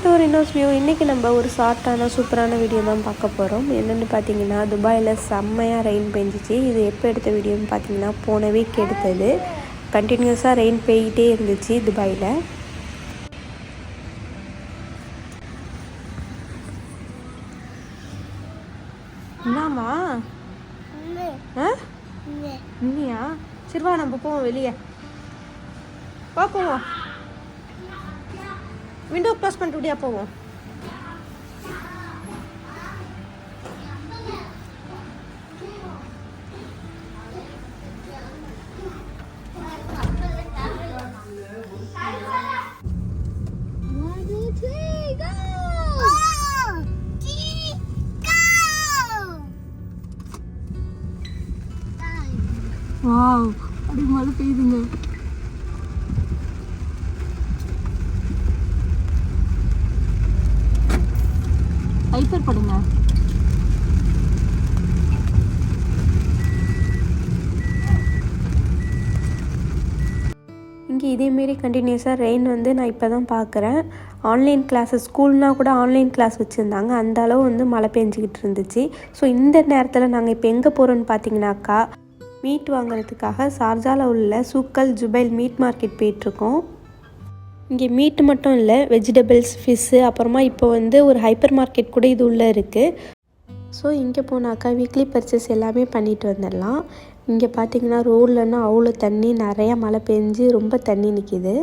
To ரினோஸ் view. இன்றைக்கி நம்ம ஒரு ஷார்ட்டான சூப்பரான வீடியோ தான் பார்க்க போகிறோம். என்னென்னு பார்த்தீங்கன்னா, துபாயில் செம்மையாக ரெயின் பெஞ்சிச்சு. இது எப்போ எடுத்த வீடியோன்னு பார்த்தீங்கன்னா, போன வீக் எடுத்தது. கண்டினியூஸாக ரெயின் பெய்கிட்டே இருந்துச்சு துபாயில். என்னம்மா இன்னியா? சரிவா நம்ம போவோம் வெளியே. போவோம், விண்டோ க்ளோஸ் பண்ணிட்டு விடியா போவோம். வாவ், அப்படி மழை பெய்யுதுங்க. ஹைப்பர் படுங்க. இங்கே இதேமாரி கண்டினியூஸாக ரெயின் வந்து நான் இப்போ தான் பார்க்குறேன். ஆன்லைன் கிளாஸஸ், ஸ்கூல்னால் கூட ஆன்லைன் கிளாஸ் வச்சுருந்தாங்க, அந்த அளவு வந்து மழை பெஞ்சிக்கிட்டு இருந்துச்சு. ஸோ இந்த நேரத்தில் நாங்கள் இப்போ எங்கே போகிறோன்னு பார்த்தீங்கன்னாக்கா, மீட் வாங்குறதுக்காக ஷார்ஜாவில் உள்ள சூக்கல் ஜுபைல் மீட் மார்க்கெட் போயிட்டுருக்கோம். இங்கே மீட்டு மட்டும் இல்லை, வெஜிடபிள்ஸ், ஃபிஷ்ஷு, அப்புறமா இப்போ வந்து ஒரு ஹைப்பர் மார்க்கெட் கூட இது உள்ளே இருக்குது. ஸோ இங்கே போனாக்கா வீக்லி பர்ச்சேஸ் எல்லாமே பண்ணிட்டு வந்துடலாம். இங்கே பார்த்தீங்கன்னா ரோட்லன்னா அவ்வளோ தண்ணி, நிறையா மழை பெஞ்சு ரொம்ப தண்ணி நிற்கிது.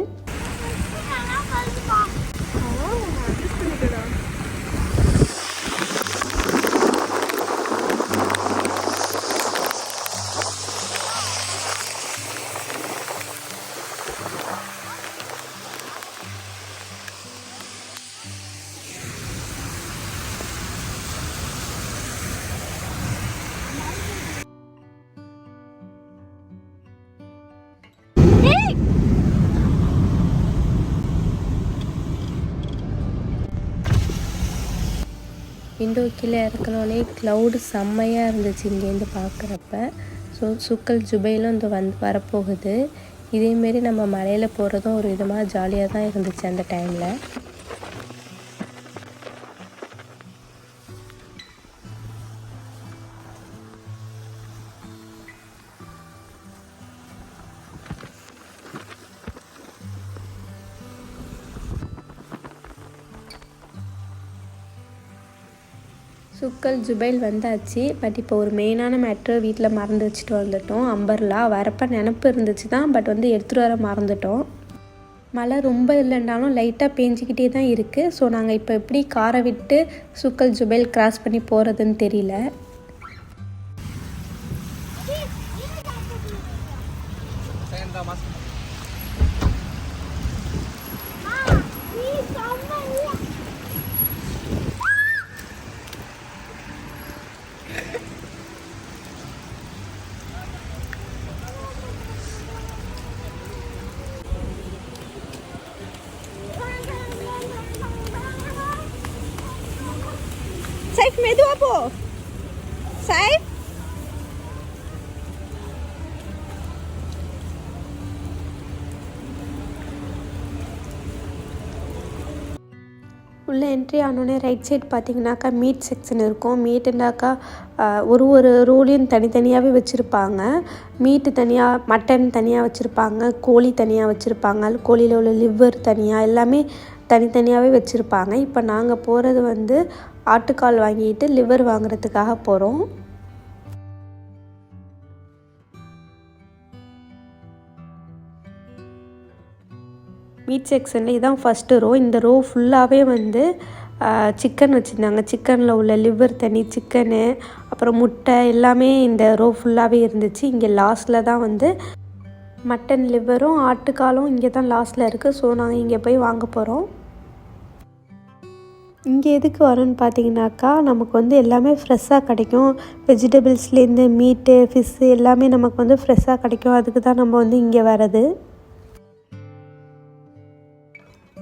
விண்டோ கீழே இறக்கணுன்னே க்ளவுடு செம்மையாக இருந்துச்சு இங்கேருந்து பார்க்குறப்ப. ஸோ சூக்கல் ஜுபைலும் இந்த வரப்போகுது. இதேமாரி நம்ம மலையில் போகிறதும் ஒரு விதமாக ஜாலியாக தான் இருந்துச்சு அந்த டைமில். சூக்கல் ஜுபைல் வந்தாச்சு. பட் இப்போ ஒரு மெயினான மேட்ரு வீட்டில் மறந்து வச்சுட்டு வந்துட்டோம். அம்பர்லா வரப்போ நினப்பு இருந்துச்சு தான், பட் வந்து எடுத்துகிட்டு வர மறந்துட்டோம். மழை ரொம்ப இல்லைன்னாலும் லைட்டாக பேஞ்சிக்கிட்டே தான் இருக்குது. ஸோ நாங்கள் இப்போ எப்படி காரை விட்டு சூக்கல் ஜுபைல் கிராஸ் பண்ணி போகிறதுன்னு தெரியல. Saif, மெதுவா போ. Saif, உள்ளே என்ட்ரி ஆனோடனே ரைட் சைடு பார்த்தீங்கன்னாக்கா மீட் செக்ஷன் இருக்கும். மீட்டுனாக்கா ஒரு ரோலையும் தனித்தனியாகவே வச்சுருப்பாங்க. மீட்டு தனியாக, மட்டன் தனியாக வச்சுருப்பாங்க, கோழி தனியாக வச்சுருப்பாங்க, கோழியில் உள்ள லிவர் தனியாக, எல்லாமே தனித்தனியாகவே வச்சுருப்பாங்க. இப்போ நாங்கள் போகிறது வந்து ஆட்டுக்கால் வாங்கிட்டு லிவர் வாங்குறதுக்காக போகிறோம். மீட் செக்ஷனில் இதுதான் ஃபஸ்ட்டு ரோ. இந்த ரோ ஃபுல்லாகவே வந்து சிக்கன் வச்சுருந்தாங்க. சிக்கனில் உள்ள லிவர் தனி, சிக்கனு, அப்புறம் முட்டை எல்லாமே இந்த ரோ ஃபுல்லாகவே இருந்துச்சு. இங்கே லாஸ்ட்டில் தான் வந்து மட்டன் லிவரும் ஆட்டுக்காலும் இங்கே தான் லாஸ்ட்டில் இருக்குது. ஸோ நாங்கள் இங்கே போய் வாங்க போகிறோம். இங்கே எதுக்கு வரோன்னு பார்த்தீங்கன்னாக்கா, நமக்கு வந்து எல்லாமே ஃப்ரெஷ்ஷாக கிடைக்கும். வெஜிடபிள்ஸ்லேருந்து மீட்டு, ஃபிஷ்ஷு எல்லாமே நமக்கு வந்து ஃப்ரெஷ்ஷாக கிடைக்கும். அதுக்கு தான் நம்ம வந்து இங்கே வர்றது.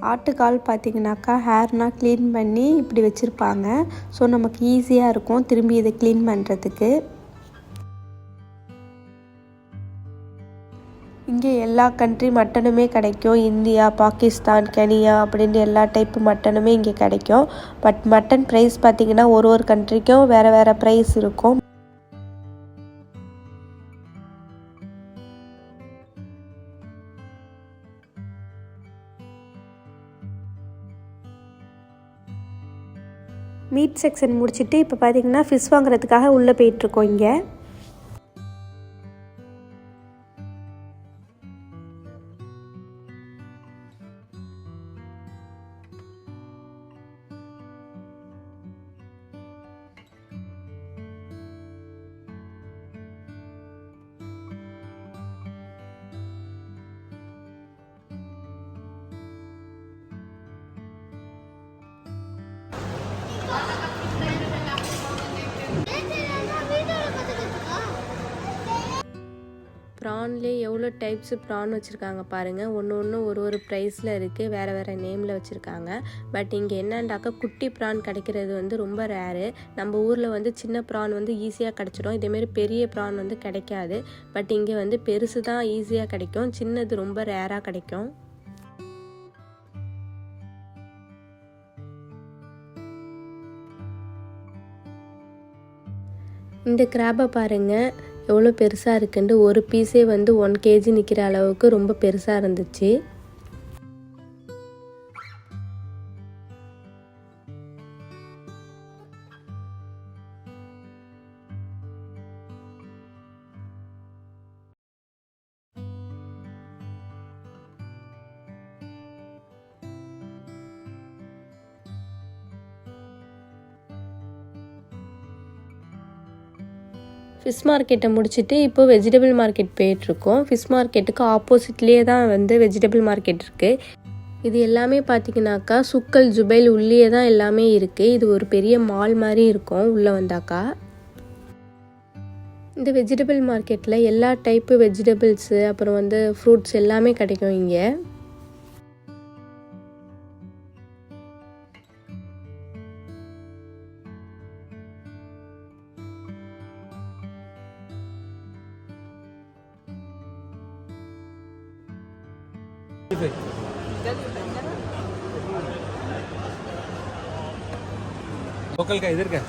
ஆட்டுக்கால் பார்த்திங்கனாக்கா ஹேர்னால் க்ளீன் பண்ணி இப்படி வச்சுருப்பாங்க. ஸோ நமக்கு ஈஸியாக இருக்கும் திரும்பி இதை க்ளீன் பண்ணுறதுக்கு. இங்கே எல்லா கண்ட்ரி மட்டனுமே கிடைக்கும். இந்தியா, பாகிஸ்தான், கெனியா அப்படின்ட்டு எல்லா டைப்பு மட்டனுமே இங்கே கிடைக்கும். பட் மட்டன் ப்ரைஸ் பார்த்திங்கன்னா ஒரு கண்ட்ரிக்கும் வேறு ப்ரைஸ் இருக்கும். மீட் செக்ஷன் முடிச்சுட்டு இப்போ பார்த்திங்கன்னா ஃபிஷ் வாங்குறதுக்காக உள்ளே போயிட்டுருக்கோம். இங்கே ப்ரான்லேயே எவ்வளோ டைப்ஸு ப்ரான் வச்சுருக்காங்க பாருங்கள். ஒன்று ஒரு ப்ரைஸில் இருக்குது, வேறு நேமில் வச்சுருக்காங்க. பட் இங்கே என்னண்டாக்கா குட்டி ப்ரான் கிடைக்கிறது வந்து ரொம்ப ரேரு. நம்ம ஊரில் வந்து சின்ன ப்ரான் வந்து ஈஸியாக கிடச்சிடும், இதேமாரி பெரிய ப்ரான் வந்து கிடைக்காது. பட் இங்கே வந்து பெருசு தான் ஈஸியாக கிடைக்கும், சின்னது ரொம்ப ரேராக கிடைக்கும். இந்த கிராப்பை பாருங்கள் எவ்வளோ பெருசாக இருக்குன்ட்டு. ஒரு பீஸே வந்து 1 kg நிற்கிற அளவுக்கு ரொம்ப பெருசாக இருந்துச்சு. ஃபிஷ் மார்க்கெட்டை முடிச்சுட்டு இப்போது வெஜிடபிள் மார்க்கெட் போயிட்டுருக்கோம். ஃபிஷ் மார்க்கெட்டுக்கு ஆப்போசிட்லேயே தான் வந்து வெஜிடபிள் மார்க்கெட் இருக்குது. இது எல்லாமே பார்த்திங்கனாக்கா சுக்கல் ஜுபைல் உள்ளே தான் எல்லாமே இருக்குது. இது ஒரு பெரிய மால் மாதிரி இருக்கும் உள்ளே வந்தாக்கா. இந்த வெஜிடபிள் மார்க்கெட்டில் எல்லா டைப்பு வெஜிடபிள்ஸு அப்புறம் வந்து ஃப்ரூட்ஸ் எல்லாமே கிடைக்கும் இங்கே. लोकल का इधर का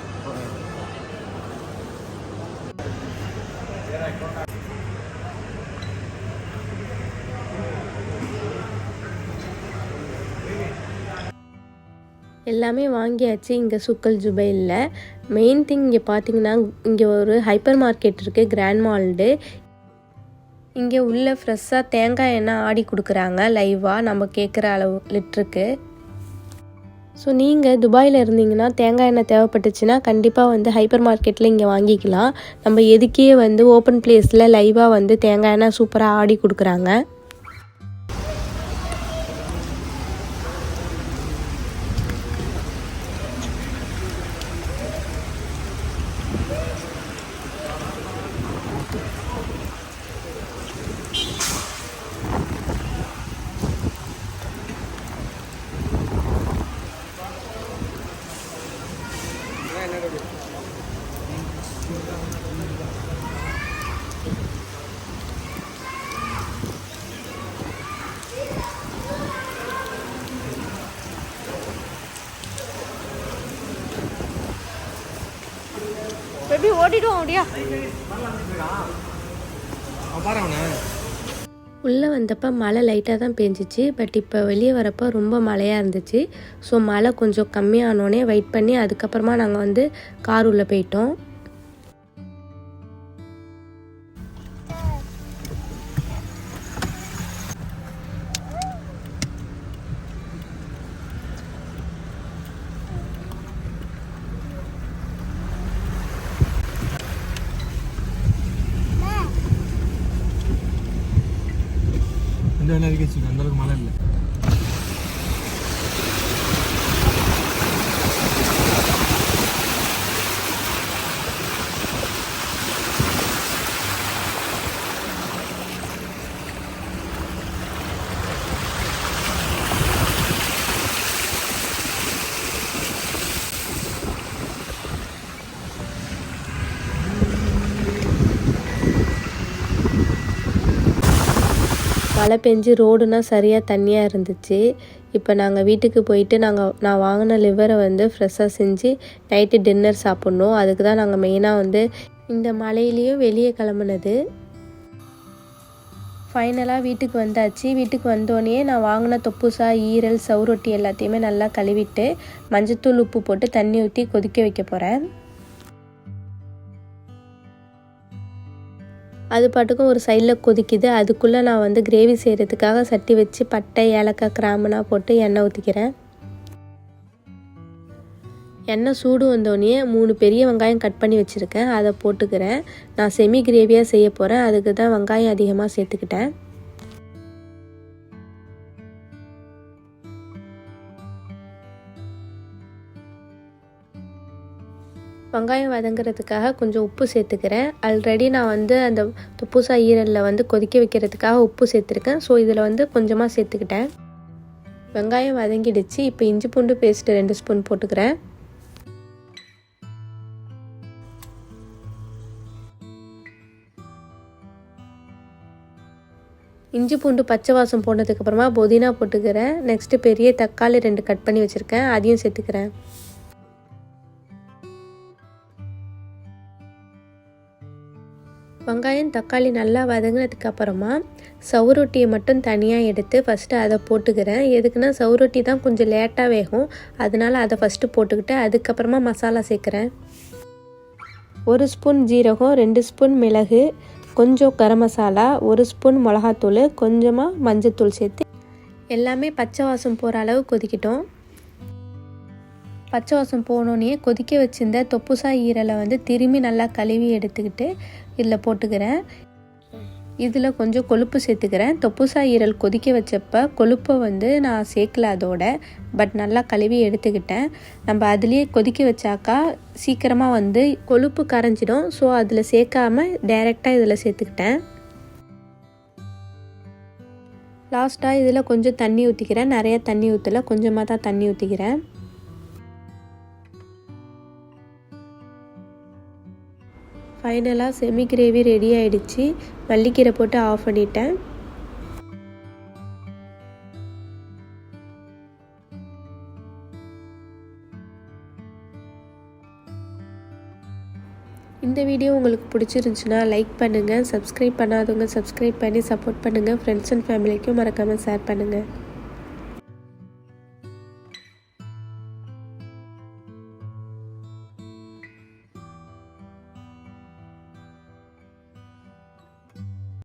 எல்லாமே வாங்கியாச்சு. இங்கே சுக்கல் ஜுபைலில் மெயின் திங் இங்கே பார்த்தீங்கன்னா இங்கே ஒரு ஹைப்பர் மார்க்கெட் இருக்குது, கிராண்ட் மால்டு. இங்கே உள்ள ஃப்ரெஷ்ஷாக தேங்காய் எண்ணெய் ஆடி கொடுக்குறாங்க லைவாக நம்ம கேட்குற அளவு லிட்டருக்கு. ஸோ நீங்கள் துபாயில் இருந்தீங்கன்னா தேங்காய் எண்ணெய் தேவைப்பட்டுச்சுன்னா கண்டிப்பாக வந்து ஹைப்பர் மார்க்கெட்டில் இங்கே வாங்கிக்கலாம். நம்ம எதுக்கே வந்து ஓப்பன் பிளேஸில் லைவாக வந்து தேங்காய் எண்ணெய் சூப்பராக ஆடி கொடுக்குறாங்க. பேபி ஓடிடும் அப்படியா. உள்ளே வந்தப்போ மழை லைட்டாக தான் பெஞ்சிச்சு. பட் இப்போ வெளியே வரப்போ ரொம்ப மழையாக இருந்துச்சு. ஸோ மழை கொஞ்சம் கம்மியானோடனே வெயிட் பண்ணி அதுக்கப்புறமா நாங்கள் வந்து கார் உள்ளே போயிட்டோம். இந்த வேலை வச்சுக்கோ, அந்தளவுக்கு மழை இல்லை. மழை பெஞ்சு ரோடுனா சரியாக தண்ணியாக இருந்துச்சு. இப்போ நாங்கள் வீட்டுக்கு போயிட்டு நான் வாங்கின லிவரை வந்து ஃப்ரெஷ்ஷாக செஞ்சு நைட்டு டின்னர் சாப்பிட்ணும். அதுக்கு தான் நாங்கள் மெயினாக வந்து இந்த மழையிலையும் வெளியே கிளம்புனது. ஃபைனலாக வீட்டுக்கு வந்தாச்சு. வீட்டுக்கு வந்தோடனே நான் வாங்கின தொப்புசா, ஈரல், சவுரொட்டி எல்லாத்தையுமே நல்லா கழுவிட்டு மஞ்சத்தூள், உப்பு போட்டு தண்ணி ஊற்றி கொதிக்க வைக்க போகிறேன். அது பாட்டுக்கும் ஒரு சைடில் கொதிக்குது. அதுக்குள்ளே நான் வந்து கிரேவி செய்கிறதுக்காக சட்டி வச்சு பட்டை, ஏலக்காய், கிராம்புனா போட்டு எண்ணெய் ஊற்றிக்கிறேன். எண்ணெய் சூடு வந்தோடனே 3 பெரிய வெங்காயம் கட் பண்ணி வச்சுருக்கேன், அதை போட்டுக்கிறேன். நான் செமி கிரேவியாக செய்ய போகிறேன், அதுக்கு தான் வெங்காயம் அதிகமாக சேர்த்துக்கிட்டேன். வெங்காயம் வதங்குறதுக்காக கொஞ்சம் உப்பு சேர்த்துக்கிறேன். ஆல்ரெடி நான் வந்து அந்த தொப்புசா ஈரலில் வந்து கொதிக்க வைக்கிறதுக்காக உப்பு சேர்த்துருக்கேன். ஸோ இதில் வந்து கொஞ்சமாக சேர்த்துக்கிட்டேன். வெங்காயம் வதங்கிடுச்சு. இப்போ இஞ்சி பூண்டு பேஸ்ட்டு 2 ஸ்பூன் போட்டுக்கிறேன். இஞ்சி பூண்டு பச்சை வாசம் போனதுக்கப்புறமா புதினா போட்டுக்கிறேன். நெக்ஸ்ட்டு பெரிய தக்காளி 2 கட் பண்ணி வச்சுருக்கேன், அதையும் சேர்த்துக்கிறேன். வெங்காயம் தக்காளி நல்லா வதங்கினதுக்கப்புறமா சவுரொட்டியை மட்டும் தனியாக எடுத்து ஃபஸ்ட்டு அதை போட்டுக்கிறேன். எதுக்குன்னா சவுரொட்டி தான் கொஞ்சம் லேட்டாக வேகும், அதனால் அதை ஃபஸ்ட்டு போட்டுக்கிட்டு அதுக்கப்புறமா மசாலா சேர்க்குறேன். 1 ஸ்பூன் ஜீரகம், 2 ஸ்பூன் மிளகு, கொஞ்சம் கரம் மசாலா, 1 ஸ்பூன் மிளகாத்தூள், கொஞ்சமாக மஞ்சத்தூள் சேர்த்து எல்லாமே பச்சை வாசம் போகிற அளவு கொதிக்கிட்டோம். பச்சை வாசம் போனோடனே கொதிக்க வச்சுருந்த தொப்புசா ஈரலை வந்து திரும்பி நல்லா கழுவி எடுத்துக்கிட்டு இதில் போட்டுக்கிறேன். இதில் கொஞ்சம் கொழுப்பு சேர்த்துக்கிறேன். தொப்புசா ஈரல் கொதிக்க வச்சப்போ கொழுப்பை வந்து நான் சேர்க்கல அதோட, பட் நல்லா கழுவி எடுத்துக்கிட்டேன். நம்ம அதுலேயே கொதிக்க வச்சாக்கா சீக்கிரமாக வந்து கொழுப்பு கரைஞ்சிடும். ஸோ அதில் சேர்க்காமல் டைரெக்டாக இதில் சேர்த்துக்கிட்டேன். லாஸ்ட்டாக இதில் கொஞ்சம் தண்ணி ஊற்றிக்கிறேன். நிறைய தண்ணி ஊற்றல, கொஞ்சமாக தான் தண்ணி ஊற்றிக்கிறேன். ஃபைனலாக செமி கிரேவி ரெடி ஆகிடுச்சு. மல்லிக்கீரை போட்டு ஆஃப் பண்ணிட்டேன். இந்த வீடியோ உங்களுக்கு பிடிச்சிருந்துச்சுன்னா லைக் பண்ணுங்கள், சப்ஸ்கிரைப் பண்ணாதவங்க சப்ஸ்கிரைப் பண்ணி சப்போர்ட் பண்ணுங்கள். ஃப்ரெண்ட்ஸ் அண்ட் ஃபேமிலிக்கும் மறக்காமல் ஷேர் பண்ணுங்கள்.